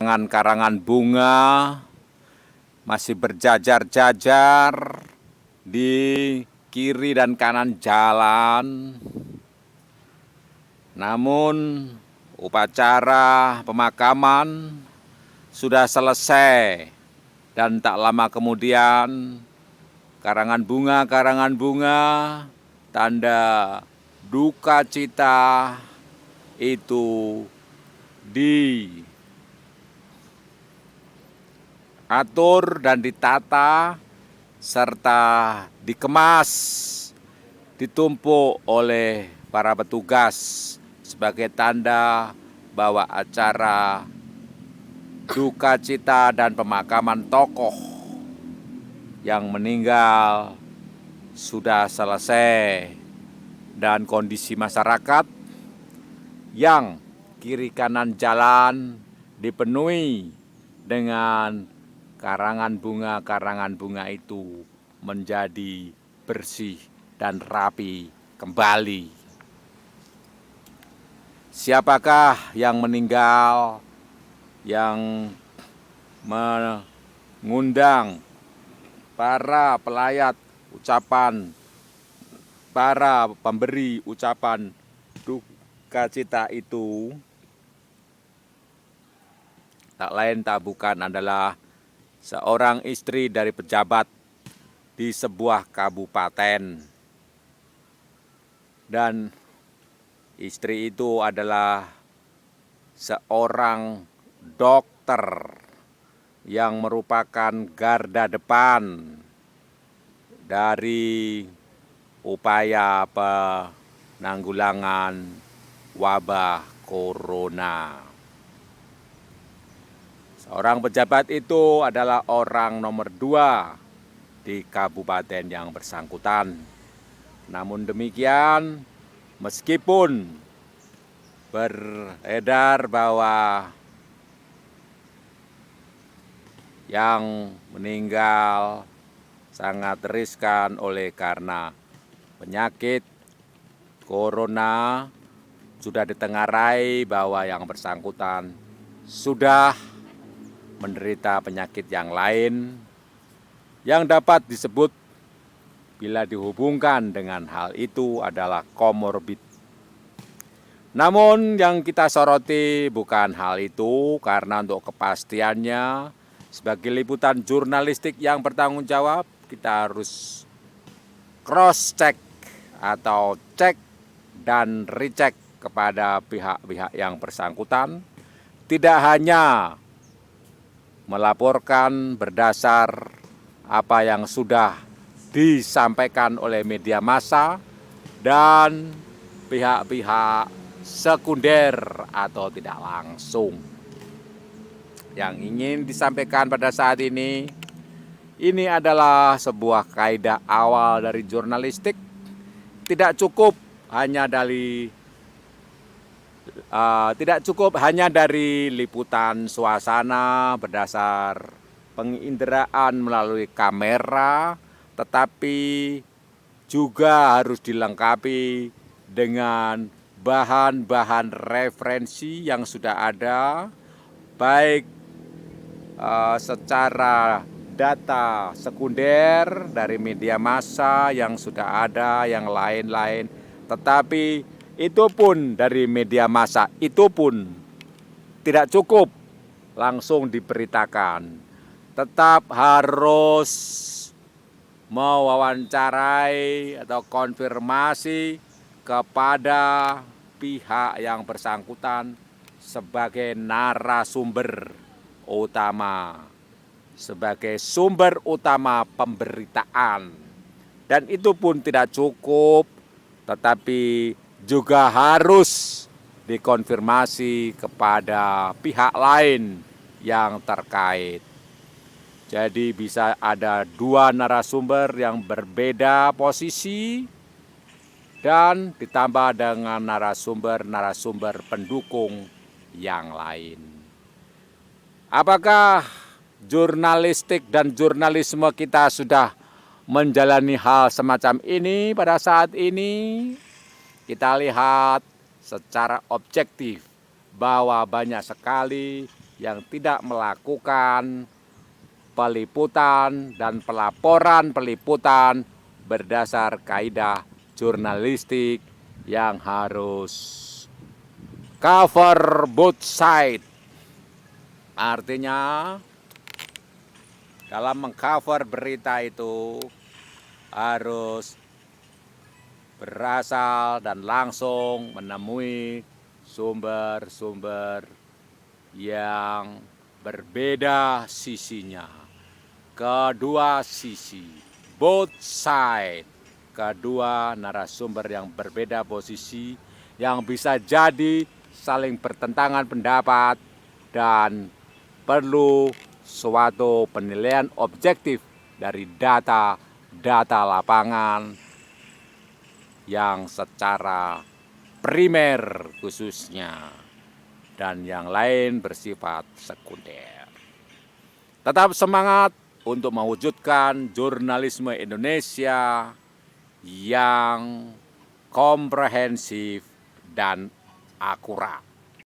karangan-karangan bunga masih berjajar-jajar di kiri dan kanan jalan. Namun upacara pemakaman sudah selesai dan tak lama kemudian karangan bunga tanda duka cita itu diatur dan ditata serta dikemas, ditumpuk oleh para petugas sebagai tanda bahwa acara duka cita dan pemakaman tokoh yang meninggal sudah selesai, dan kondisi masyarakat yang kiri kanan jalan dipenuhi dengan karangan bunga itu menjadi bersih dan rapi kembali. Siapakah yang meninggal yang mengundang para pelayat ucapan, para pemberi ucapan duka cita itu? Tak lain tak bukan adalah seorang istri dari pejabat di sebuah kabupaten. Dan istri itu adalah seorang dokter yang merupakan garda depan dari upaya penanggulangan wabah corona. Seorang pejabat itu adalah orang nomor 2 di kabupaten yang bersangkutan. Namun demikian, meskipun beredar bahwa yang meninggal sangat riskan oleh karena penyakit corona, sudah ditengarai bahwa yang bersangkutan sudah menderita penyakit yang lain yang dapat disebut bila dihubungkan dengan hal itu adalah komorbid. Namun yang kita soroti bukan hal itu, karena untuk kepastiannya sebagai liputan jurnalistik yang bertanggung jawab, kita harus cross check atau cek dan recheck kepada pihak-pihak yang bersangkutan. Tidak hanya melaporkan berdasar apa yang sudah disampaikan oleh media massa dan pihak-pihak sekunder atau tidak langsung. Yang ingin disampaikan pada saat ini adalah sebuah kaidah awal dari jurnalistik. Tidak cukup hanya dari liputan suasana berdasar penginderaan melalui kamera, tetapi juga harus dilengkapi dengan bahan-bahan referensi yang sudah ada, baik secara data sekunder dari media massa yang sudah ada, yang lain-lain, tetapi itu pun dari media massa itu pun tidak cukup langsung diberitakan. Tetap harus mewawancarai atau konfirmasi kepada pihak yang bersangkutan sebagai narasumber utama, sebagai sumber utama pemberitaan. Dan itu pun tidak cukup, tetapi juga harus dikonfirmasi kepada pihak lain yang terkait. Jadi bisa ada 2 narasumber yang berbeda posisi dan ditambah dengan narasumber pendukung yang lain. Apakah jurnalistik dan jurnalisme kita sudah menjalani hal semacam ini pada saat ini? Kita lihat secara objektif bahwa banyak sekali yang tidak melakukan peliputan dan pelaporan peliputan berdasar kaidah jurnalistik yang harus cover both side. Artinya dalam mengcover berita itu harus berasal dan langsung menemui sumber-sumber yang berbeda sisinya. Kedua sisi, both side, kedua narasumber yang berbeda posisi, yang bisa jadi saling bertentangan pendapat dan perlu suatu penilaian objektif dari data lapangan yang secara primer khususnya dan yang lain bersifat sekunder. Tetap semangat untuk mewujudkan jurnalisme Indonesia yang komprehensif dan akurat.